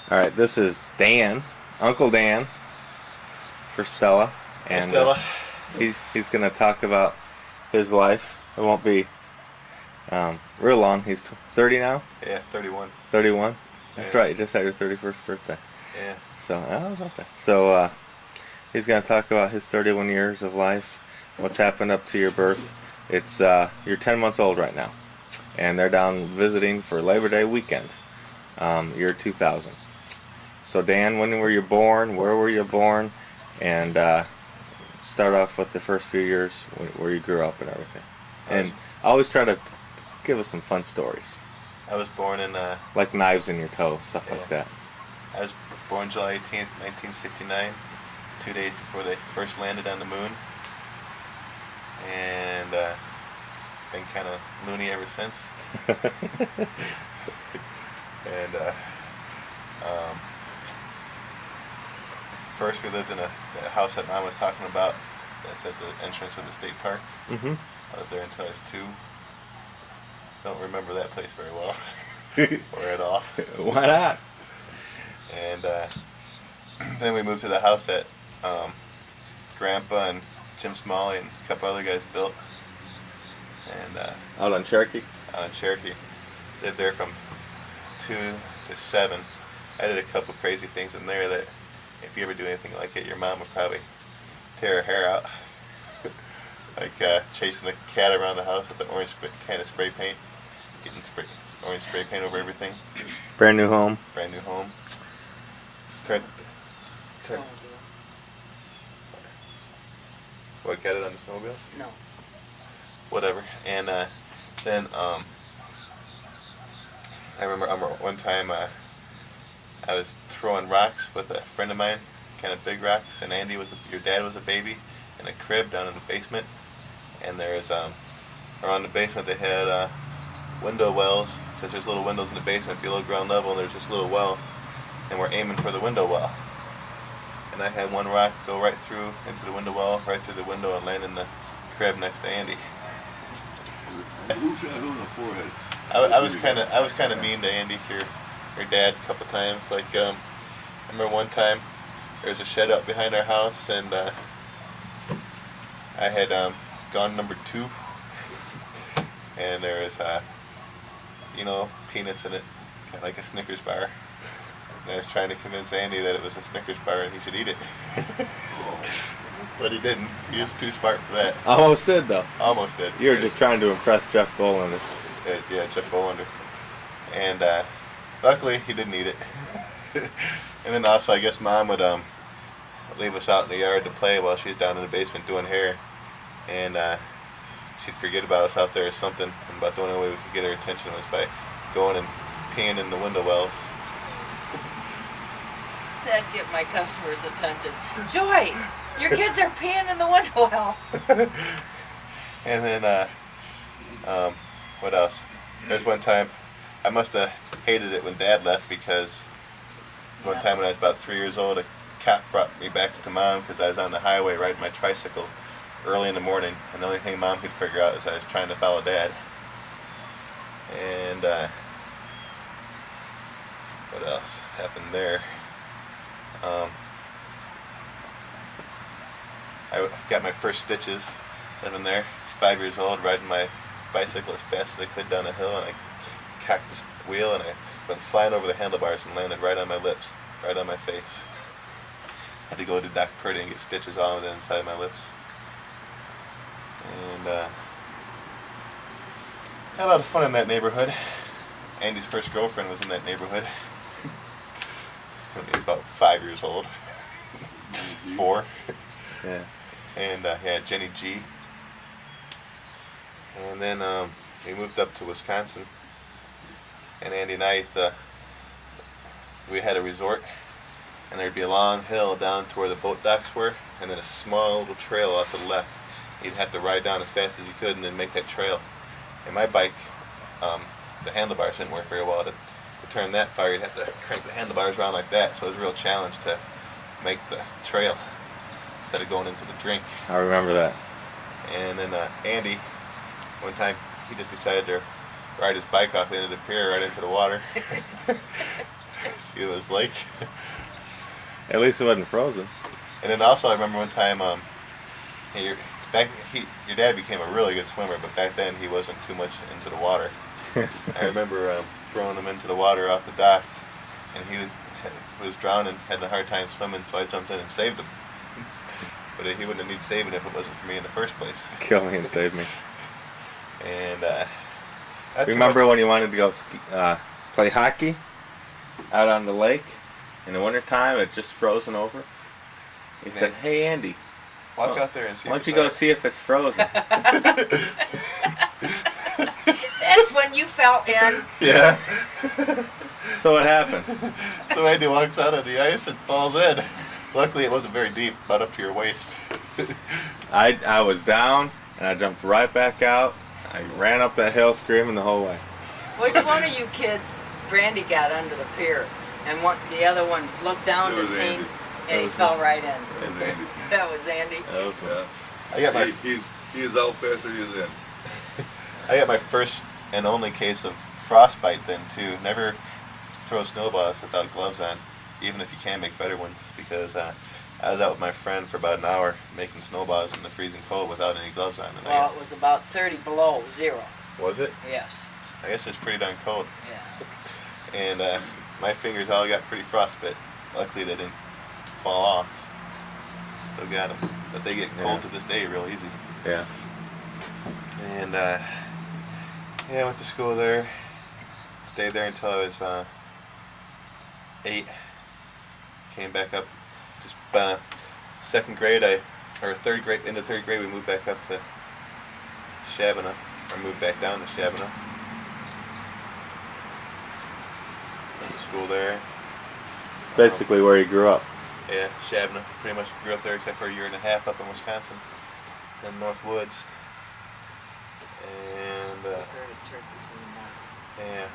All right, this is Dan, Uncle Dan, for Stella, Hey, and Stella. he's going to talk about his life. It won't be real long. He's 30 now. Yeah, 31. 31. That's Yeah. right. You just had your 31st birthday. Yeah. So I was up there. So he's going to talk about his 31 years of life, what's happened up to your birth. It's you're 10 months old right now, and they're down visiting for Labor Day weekend, year 2000. So Dan, when were you born? Where were you born? And start off with the first few years where you grew up and everything. And always try to give us some fun stories, I was born in, like knives in your toe, stuff like Yeah. that. I was born July 18th, 1969, 2 days before they first landed on the moon. And been kind of loony ever since. And first we lived in a house that Mom was talking about that's at the entrance of the state park. Mm-hmm. I lived there until I was 2. Don't remember that place very well, or at all. Why not? And then we moved to the house that Grandpa and Jim Smalley and a couple other guys built. And Out on Cherokee? out in Cherokee. Lived there from 2 to 7. I did a couple crazy things in there that if you ever do anything like it, your mom would probably tear her hair out. Like chasing a cat around the house with an orange can of spray paint. Getting orange spray paint over everything. Brand new home. Brand new home. Start. What, got it on the snowmobiles? No. Whatever. And then I remember one time I was throwing rocks with a friend of mine, kind of big rocks, and Andy your dad was a baby in a crib down in the basement. And there's around the basement they had window wells, because there's little windows in the basement below ground level, and there's this little well, and we're aiming for the window well. And I had one rock go right through into the window well, right through the window, and land in the crib next to Andy. Who shot who in the forehead? I was kind of mean to Andy, your dad, a couple times. Like I remember one time there was a shed out behind our house, and I had gone number 2, and there was peanuts in it, kind of like a Snickers bar. And I was trying to convince Andy that it was a Snickers bar and he should eat it. But he didn't. He was too smart for that. Almost did, though. Almost did. You were just trying to impress Jeff Bolander. Yeah, Jeff Bolander. And luckily he didn't eat it. And then also I guess Mom would leave us out in the yard to play while she's down in the basement doing hair. And she'd forget about us out there or something. And about the only way we could get her attention was by going and peeing in the window wells. That'd get my customers' attention. Joy, your kids are peeing in the window well. And then, what else? There's one time, I must have hated it when Dad left, because one time when I was about 3 years old, a cop brought me back to Mom because I was on the highway riding my tricycle early in the morning, and the only thing Mom could figure out is I was trying to follow Dad. And what else happened there? I got my first stitches living there. I was 5 years old, riding my bicycle as fast as I could down a hill, and I cocked the wheel, and I went flying over the handlebars and landed right on my lips, right on my face. Had to go to Doc Purdy and get stitches all on the inside of my lips. And had a lot of fun in that neighborhood. Andy's first girlfriend was in that neighborhood when he was about 5 years old. 4. Yeah. And yeah, Jenny G. And then we moved up to Wisconsin, and Andy and I we had a resort, and there'd be a long hill down to where the boat docks were, and then a small little trail off to the left. You'd have to ride down as fast as you could and then make that trail. And my bike, the handlebars didn't work very well. To turn that far, you'd have to crank the handlebars around like that, so it was a real challenge to make the trail instead of going into the drink. I remember that. And then Andy, one time, he just decided to ride his bike off the end of the pier right into the water. See what it was like. At least it wasn't frozen. And then also I remember one time, your dad became a really good swimmer, but back then he wasn't too much into the water. I remember throwing him into the water off the dock, and he was drowning, had a hard time swimming, so I jumped in and saved him. But he wouldn't need saving if it wasn't for me in the first place. Kill me and save me. And remember when you wanted to go play hockey out on the lake in the wintertime? It just frozen over. He said, "Hey Andy, walk out there and see." Why don't you go see if it's frozen? That's when you fell in. Yeah. So what happened? So Andy walks out of the ice and falls in. Luckily, it wasn't very deep, about up to your waist. I was down and I jumped right back out. I ran up that hill screaming the whole way. Which one of you kids Brandy got under the pier, and the other one looked down That to was see, Andy. and he fell right in. And Andy. That was Andy. That was Yeah. I got my He's out faster than he's in. I got my first and only case of frostbite then too. Never throw snowballs without gloves on, even if you can make better ones, because I was out with my friend for about an hour making snowballs in the freezing cold without any gloves on. And Well, it was about 30 below zero. was it? Yes. I guess it's pretty darn cold. Yeah. And my fingers all got pretty frostbite. Luckily they didn't fall off. Still got them. But they get cold to this day real easy. Yeah. And I went to school there. Stayed there until I was 8. Came back up. Just second grade, or third grade, into third grade, we moved back up to Shabana, or moved back down to Shabana. Went to school there. Basically where you grew up. Yeah, Shabana. Pretty much grew up there except for a year and a half up in Wisconsin, in North Woods. And yeah,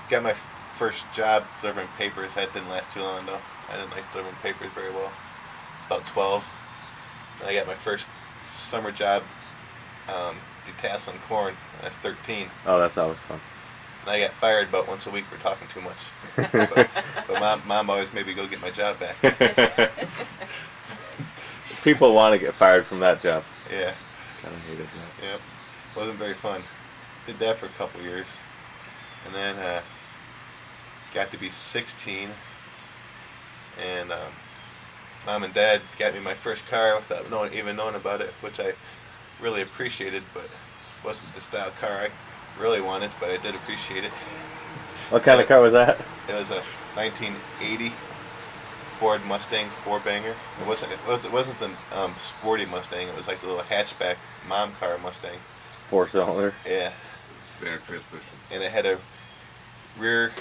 got my first job delivering papers. That didn't last too long though. I didn't like delivering papers very well. It's about 12. And I got my first summer job detasseling corn when I was 13. Oh, that's always fun. And I got fired about once a week for talking too much. but mom always made me go get my job back. People want to get fired from that job. Yeah. Kind of hated that. Yep. Wasn't very fun. Did that for a couple years. And then got to be 16. And Mom and Dad got me my first car without even knowing about it, which I really appreciated, but wasn't the style car I really wanted, but I did appreciate it. What kind of car was that? It was a 1980 Ford Mustang 4-banger. It wasn't the sporty Mustang. It was like the little hatchback mom car Mustang. 4-cylinder. Yeah. Standard transmission. And it had a rear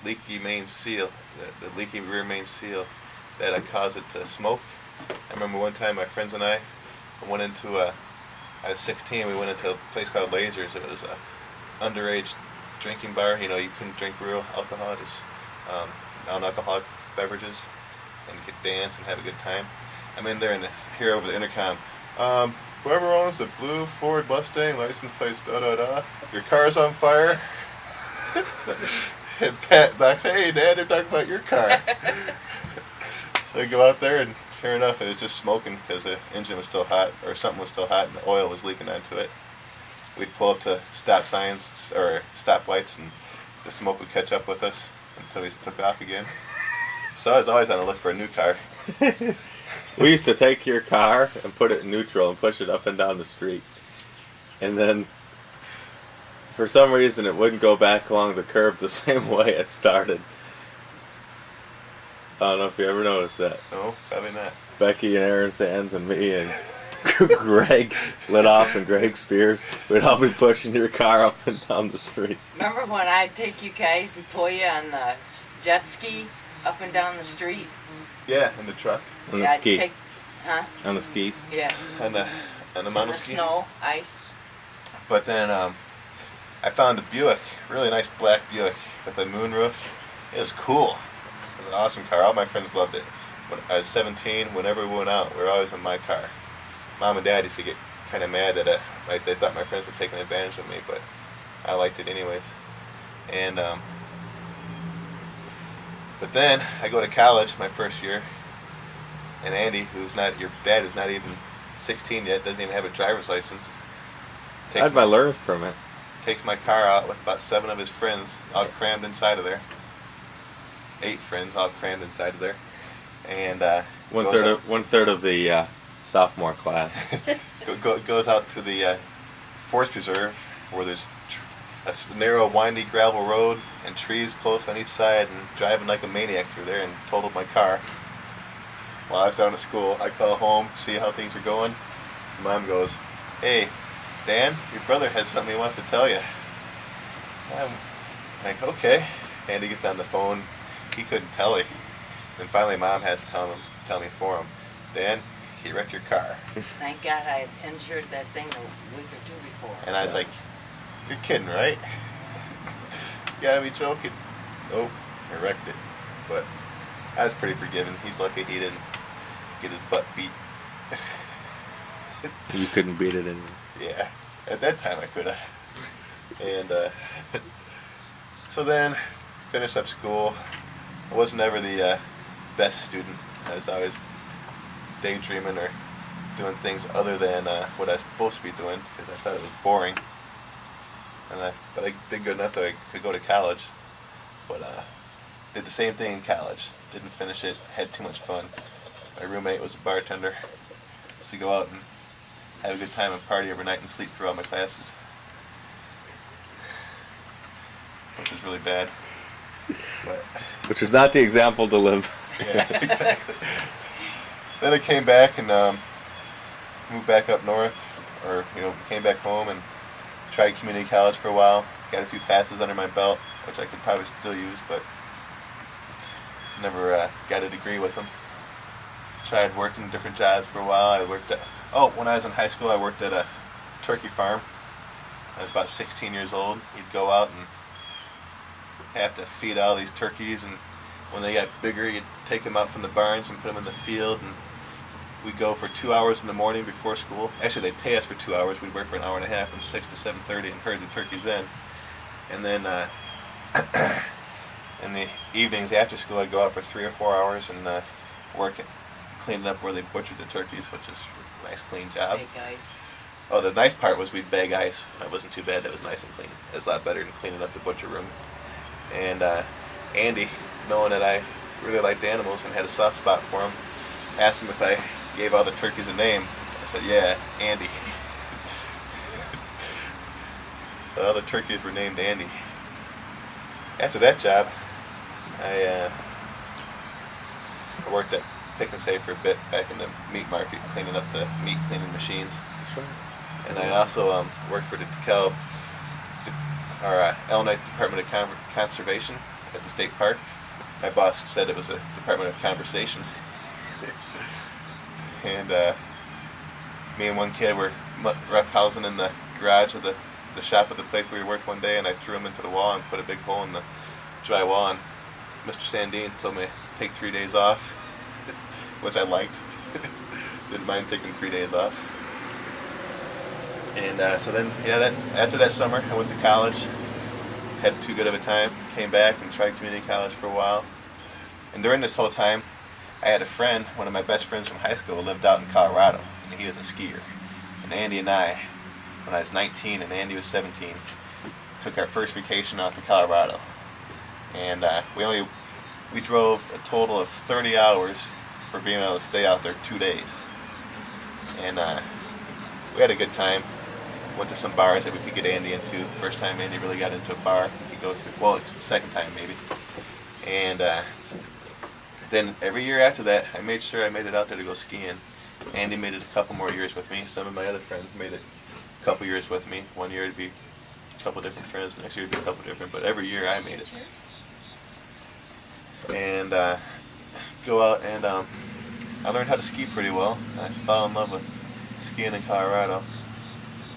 leaky main seal, the leaky rear main seal that had caused it to smoke. I remember one time my friends and I went into I was 16, we went into a place called Lasers. It was a underage drinking bar. You know, you couldn't drink real alcohol, just non-alcoholic beverages, and you could dance and have a good time. I'm in there and hear over the intercom, whoever owns the blue Ford Mustang, license plates da-da-da, your car's on fire. And Pat knocks, hey Dad, they're talking about your car. So I go out there and sure enough, it was just smoking because the engine was still hot, or something was still hot, and the oil was leaking onto it. We'd pull up to stop signs, or stop lights, and the smoke would catch up with us until we took off again. So I was always on the look for a new car. We used to take your car and put it in neutral and push it up and down the street. And then, for some reason, it wouldn't go back along the curb the same way it started. I don't know if you ever noticed that. No, probably not. Becky and Aaron Sands and me and Greg Lidoff and Greg Spears, we'd all be pushing your car up and down the street. Remember when I'd take you guys and pull you on the jet ski up and down the street? Yeah, in the truck. On the Yeah, I'd ski. On the skis. Yeah. On the On the monoski. snow, ice. But then I found a Buick, really nice black Buick with a moonroof. It was cool. It was an awesome car. All my friends loved it. When I was 17, whenever we went out, we were always in my car. Mom and Dad used to get kind of mad that like they thought my friends were taking advantage of me, but I liked it anyways. And But then I go to college my first year, and Andy, who's not your dad, is not even 16 yet, doesn't even have a driver's license. I had my learner's permit. Takes my car out with about 7 of his friends, all crammed inside of there. 8 friends, all crammed inside of there, and one third of the sophomore class. goes out to the forest preserve where there's a narrow, windy gravel road and trees close on each side, and driving like a maniac through there, and totaled my car. While I was down at school, I call home, see how things are going. Mom goes, "Hey, Dan, your brother has something he wants to tell you." I'm like, "Okay." And he gets on the phone. He couldn't tell me. And finally, Mom has to tell me for him. "Dan, he wrecked your car." Thank God I had insured that thing a week or two before. And I was like, "You're kidding, right?" "You gotta be joking." "Nope, I wrecked it." But I was pretty forgiving. He's lucky he didn't get his butt beat. You couldn't beat it anymore. Yeah, at that time I could have. And so then, finished up school. I was never the best student. I was always daydreaming or doing things other than what I was supposed to be doing because I thought it was boring. But I did good enough that I could go to college. But did the same thing in college. Didn't finish it. Had too much fun. My roommate was a bartender. Used to go out and have a good time and party every night and sleep through all my classes, which was really bad. But which is not the example to live. yeah, exactly. Then I came back and moved back up north, or came back home and tried community college for a while. Got a few classes under my belt, which I could probably still use, but never got a degree with them. Tried working different jobs for a while. When I was in high school, I worked at a turkey farm. I was about 16 years old. You'd go out and have to feed all these turkeys, and when they got bigger, you'd take them out from the barns and put them in the field, and we'd go for 2 hours in the morning before school. Actually, they'd pay us for 2 hours. We'd work for an hour and a half from 6 to 7:30 and herd the turkeys in. And then in the evenings after school, I'd go out for 3 or 4 hours and work it, cleaning up where they butchered the turkeys, which is a nice, clean job. Big guys. Oh, the nice part was we'd bag ice. That wasn't too bad. That was nice and clean. It was a lot better than cleaning up the butcher room. And Andy, knowing that I really liked animals and had a soft spot for him, asked him if I gave all the turkeys a name. I said, "Yeah, Andy." So all the turkeys were named Andy. After that job, I worked at Pick and Save for a bit back in the meat market, cleaning up the meat cleaning machines. That's right. And I also worked for the Illinois Department of Conservation at the state park. My boss said it was a Department of Conversation. And me and one kid were roughhousing in the garage of the shop of the place where we worked one day, and I threw him into the wall and put a big hole in the drywall, and Mr. Sandine told me to take 3 days off, which I liked. Didn't mind taking 3 days off. And so then, after that summer, I went to college. Had too good of a time. Came back and tried community college for a while. And during this whole time, I had a friend, one of my best friends from high school, lived out in Colorado, and he was a skier. And Andy and I, when I was 19 and Andy was 17, took our first vacation out to Colorado. And we drove a total of 30 hours for being able to stay out there 2 days. And we had a good time. Went to some bars that we could get Andy into. First time Andy really got into a bar he could go to. Well, it's the second time maybe. And then every year after that, I made sure I made it out there to go skiing. Andy made it a couple more years with me. Some of my other friends made it a couple years with me. One year it'd be a couple different friends. Next year it'd be a couple different. But every year I made it. And go out and I learned how to ski pretty well. I fell in love with skiing in Colorado.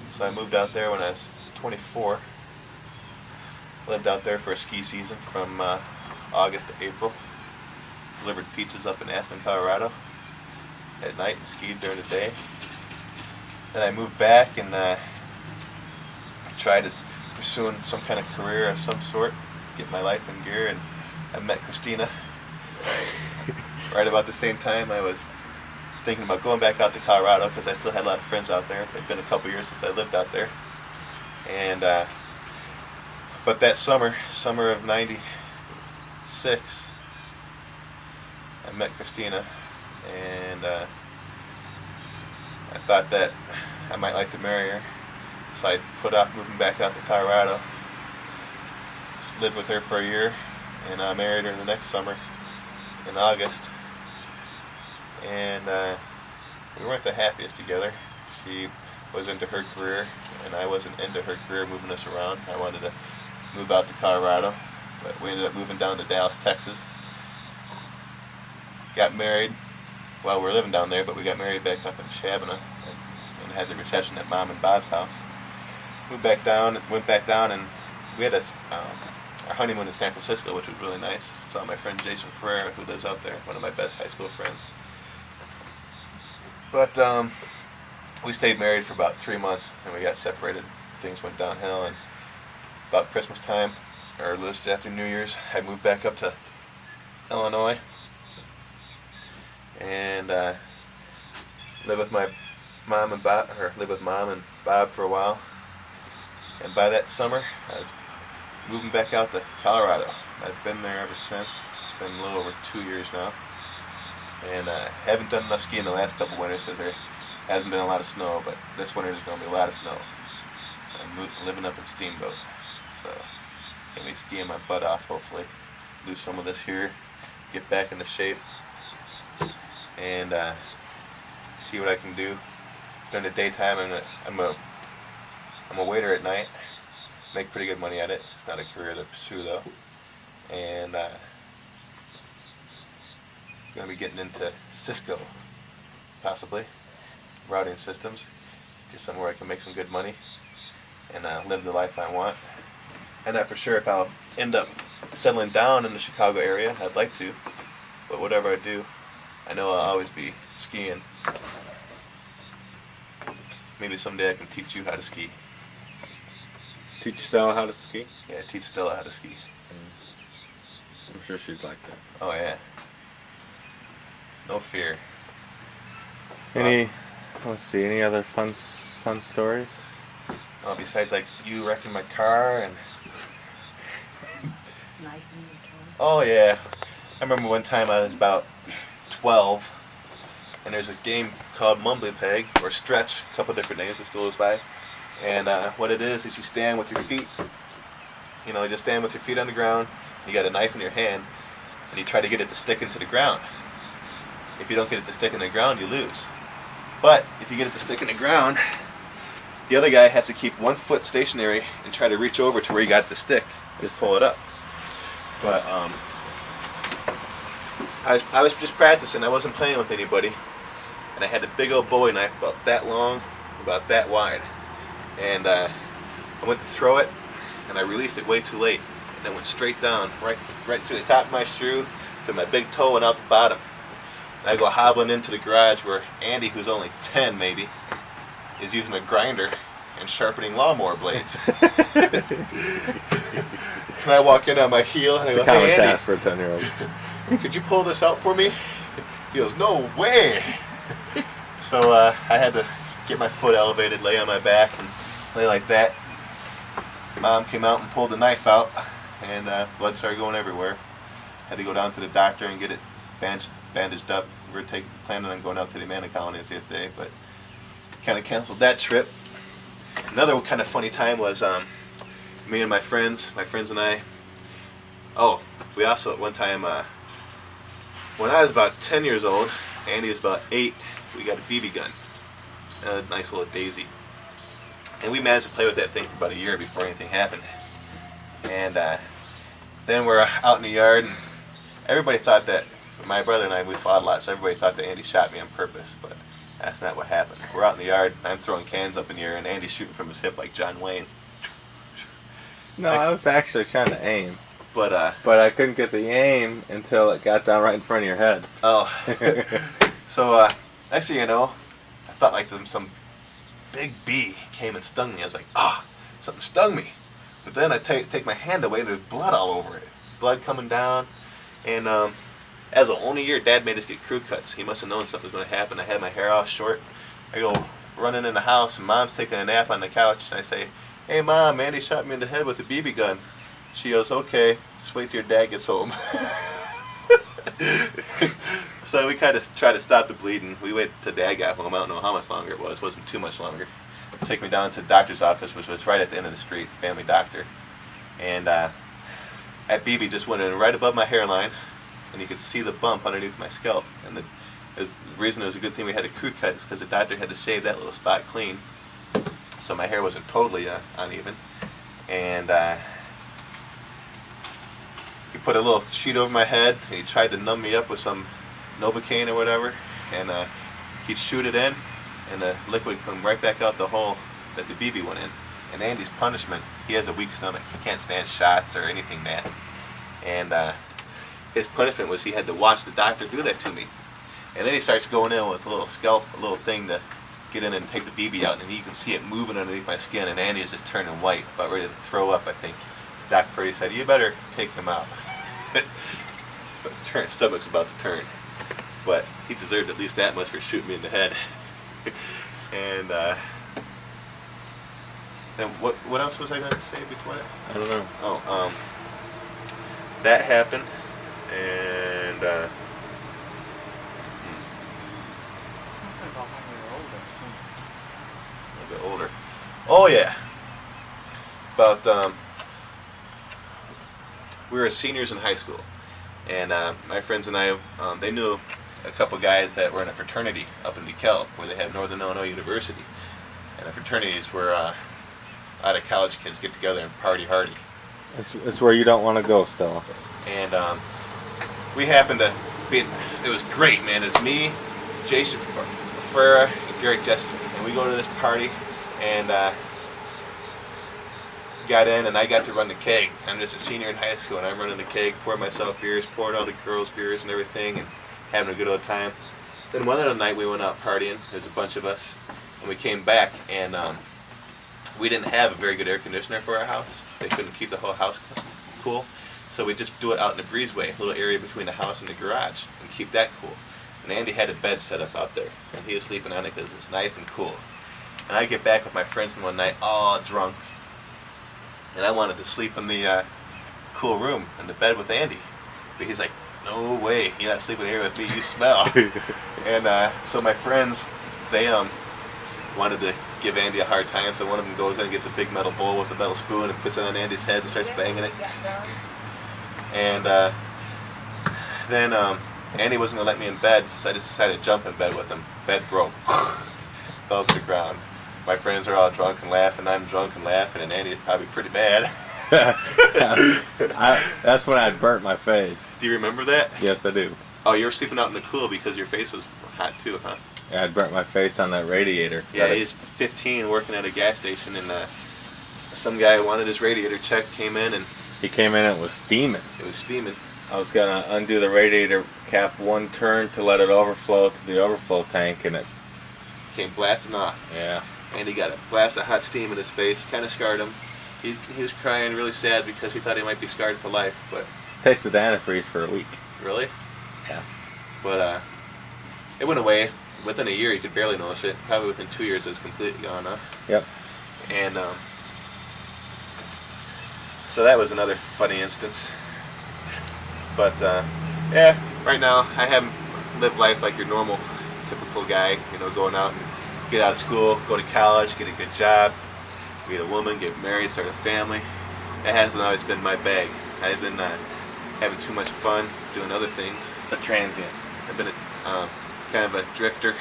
So I moved out there when I was 24. Lived out there for a ski season from August to April. Delivered pizzas up in Aspen, Colorado at night and skied during the day. Then I moved back and tried to pursue some kind of career of some sort, get my life in gear, and I met Christina right about the same time, I was thinking about going back out to Colorado because I still had a lot of friends out there. It'd been a couple years since I lived out there. And but that summer of '96, I met Christina, and I thought that I might like to marry her. So I put off moving back out to Colorado. Lived with her for a year, and I married her the next summer in August. And we weren't the happiest together. She was into her career, and I wasn't into her career, moving us around. I wanted to move out to Colorado, but we ended up moving down to Dallas, Texas. Got married while we were living down there, but we got married back up in Shabana and had the reception at Mom and Bob's house. Went back down, and we had our honeymoon in San Francisco, which was really nice. Saw my friend Jason Ferreira, who lives out there, one of my best high school friends. But we stayed married for about 3 months, and we got separated. Things went downhill, and about Christmas time, or just after New Year's, I moved back up to Illinois and lived with Mom and Bob for a while. And by that summer, I was moving back out to Colorado. I've been there ever since. It's been a little over 2 years now. And I haven't done enough skiing the last couple winters because there hasn't been a lot of snow, but this winter there's going to be a lot of snow. I'm living up in Steamboat, so going to be skiing my butt off, hopefully. Lose some of this here, get back into shape, and see what I can do. During the daytime, I'm a waiter at night. Make pretty good money at it. It's not a career to pursue though. And going to be getting into Cisco, possibly, routing systems. Get somewhere I can make some good money and live the life I want. I'm not for sure if I'll end up settling down in the Chicago area. I'd like to, but whatever I do, I know I'll always be skiing. Maybe someday I can teach you how to ski. Teach Stella how to ski? Yeah, teach Stella how to ski. I'm sure she'd like that. Oh yeah. No fear. Any other fun stories? Oh, besides like you wrecking my car and. Oh yeah, I remember one time I was about 12, and there's a game called Mumbly Peg or Stretch, a couple different names this goes by, and what it is you stand with your feet, you just stand with your feet on the ground, you got a knife in your hand, and you try to get it to stick into the ground. If you don't get it to stick in the ground, you lose. But if you get it to stick in the ground, the other guy has to keep 1 foot stationary and try to reach over to where you got it to stick. Just pull it up. But I was just practicing. I wasn't playing with anybody, and I had a big old Bowie knife about that long, about that wide, and I went to throw it, and I released it way too late, and it went straight down, right through the top of my shoe, to my big toe and out the bottom. And I go hobbling into the garage where Andy, who's only 10 maybe, is using a grinder and sharpening lawnmower blades. And I walk in on my heel and I go, Common "Hey Andy, task for a 10-year-old. could you pull this out for me?" He goes, "No way." So I had to get my foot elevated, lay on my back, and lay like that. Mom came out and pulled the knife out, and blood started going everywhere. Had to go down to the doctor and get it bandaged up. We were planning on going out to the Amanda colonies the other day, but kind of canceled that trip. Another kind of funny time was me and my friends and I. Oh, we also at one time, when I was about 10 years old, Andy was about 8, we got a BB gun, a nice little Daisy, and we managed to play with that thing for about a year before anything happened. And then we're out in the yard, and everybody thought that my brother and I, we fought a lot, so everybody thought that Andy shot me on purpose, but that's not what happened. We're out in the yard, and I'm throwing cans up in the air, and Andy's shooting from his hip like John Wayne. No, I was actually trying to aim. But I couldn't get the aim until it got down right in front of your head. Oh. So, next thing you know, I thought like some big bee came and stung me. I was like, something stung me. But then I take my hand away, there's blood all over it. Blood coming down, and As the only year Dad made us get crew cuts. He must have known something was going to happen. I had my hair all short. I go running in the house, and Mom's taking a nap on the couch, and I say, "Hey, Mom, Andy shot me in the head with a BB gun." She goes, "Okay, just wait till your dad gets home." So we kind of tried to stop the bleeding. We waited till Dad got home. I don't know how much longer it was. It wasn't too much longer. Took me down to the doctor's office, which was right at the end of the street, family doctor. And that BB just went in right above my hairline, and you could see the bump underneath my scalp. And the reason it was a good thing we had a crew cut is because the doctor had to shave that little spot clean, so my hair wasn't totally uneven. And he put a little sheet over my head, and he tried to numb me up with some Novocaine or whatever, and he'd shoot it in, and the liquid would come right back out the hole that the BB went in. And Andy's punishment, he has a weak stomach. He can't stand shots or anything nasty. And his punishment was he had to watch the doctor do that to me. And then he starts going in with a little scalp, a little thing to get in and take the BB out, and you can see it moving underneath my skin, and Andy is just turning white, about ready to throw up, I think. Doc Perry said, "You better take him out." His stomach's about to turn. But he deserved at least that much for shooting me in the head. And then what else was I going to say before that? I don't know. Oh, that happened, and Something about when we were older. a little bit older. Oh yeah, about we were seniors in high school, and my friends and I, they knew a couple guys that were in a fraternity up in DeKalb, where they have Northern Illinois University, and the fraternities where a lot of college kids get together and party hardy. It's where you don't want to go, Stella. And we happened to be, it was great, man. It's me, Jason Ferreira, and Garrett Jessica, and we go to this party, and got in, and I got to run the keg. I'm just a senior in high school, and I'm running the keg, pouring myself beers, poured all the girls beers and everything, and having a good old time. Then one other night we went out partying. There's a bunch of us, and we came back, and we didn't have a very good air conditioner for our house. They couldn't keep the whole house cool, so we just do it out in the breezeway, a little area between the house and the garage, and keep that cool. And Andy had a bed set up out there, and he was sleeping on it because it's nice and cool. And I get back with my friends one night, all drunk, and I wanted to sleep in the cool room in the bed with Andy, but he's like, "No way, you're not sleeping here with me, you smell." And so my friends, they wanted to give Andy a hard time, so one of them goes in and gets a big metal bowl with a metal spoon and puts it on Andy's head and starts banging it. And then Andy wasn't going to let me in bed, so I just decided to jump in bed with him. Bed broke. Fell to the ground. My friends are all drunk and laughing, I'm drunk and laughing, and Andy is probably pretty bad. That's when I burnt my face. Do you remember that? Yes, I do. Oh, you were sleeping out in the cool because your face was hot too, huh? Yeah, I burnt my face on that radiator. Yeah, he's 15 working at a gas station, and some guy wanted his radiator checked, came in, and He came in and it was steaming. it was steaming. I was going to undo the radiator cap one turn to let it overflow to the overflow tank, and it, Came blasting off. yeah. And he got a blast of hot steam in his face, kind of scarred him. He was crying really sad because he thought he might be scarred for life, but Tasted antifreeze for a week. really? Yeah. But it went away. Within a year, you could barely notice it. Probably within 2 years, it was completely gone, huh? Yep. And so that was another funny instance. But yeah, right now I haven't lived life like your normal, typical guy. You know, going out and get out of school, go to college, get a good job, meet a woman, get married, start a family. That hasn't always been my bag. I've been having too much fun doing other things. A transient. I've been kind of a drifter.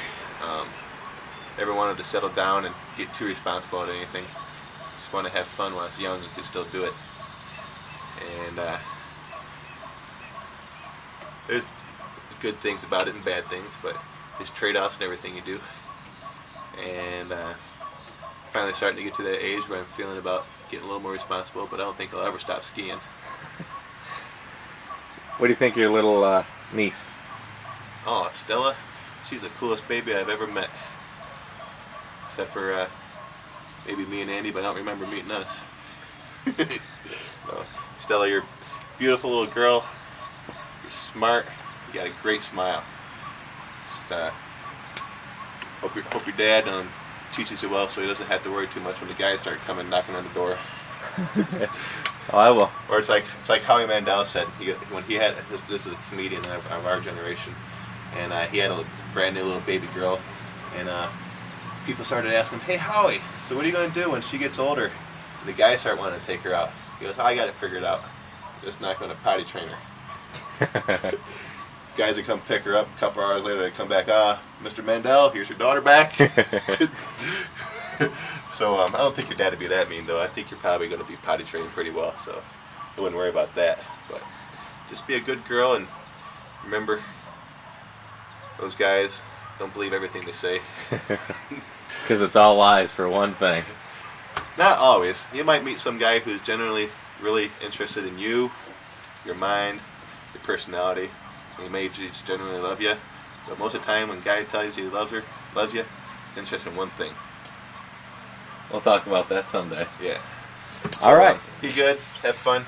Never wanted to settle down and get too responsible at anything. Just wanted to have fun while I was young and could still do it. And there's good things about it and bad things, but there's trade-offs in everything you do. And finally starting to get to that age where I'm feeling about getting a little more responsible, but I don't think I'll ever stop skiing. What do you think of your little niece? Oh, Stella, she's the coolest baby I've ever met. Except for maybe me and Andy, but I don't remember meeting us. No. Stella, you're a beautiful little girl. You're smart. You got a great smile. Just, hope your dad teaches you well, so he doesn't have to worry too much when the guys start coming knocking on the door. Oh, I will. Or it's like Howie Mandel said. When he had this is a comedian of our generation, and he had a brand new little baby girl, and people started asking him, "Hey Howie, so what are you going to do when she gets older?" And the guys start wanting to take her out. He goes, "I got it figured out. Just not going to potty train her." Guys would come pick her up. A couple hours later, they come back. Mr. Mandel, here's your daughter back. So I don't think your dad would be that mean, though. I think you're probably going to be potty trained pretty well, so I wouldn't worry about that. But just be a good girl, and remember, those guys don't believe everything they say. Because it's all lies, for one thing. Not always. You might meet some guy who's generally really interested in you, your mind, your personality. He may just generally love you, but most of the time when a guy tells you he loves you, he's interested in one thing. We'll talk about that someday. Yeah. All right. Be good. Have fun.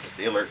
Stay alert.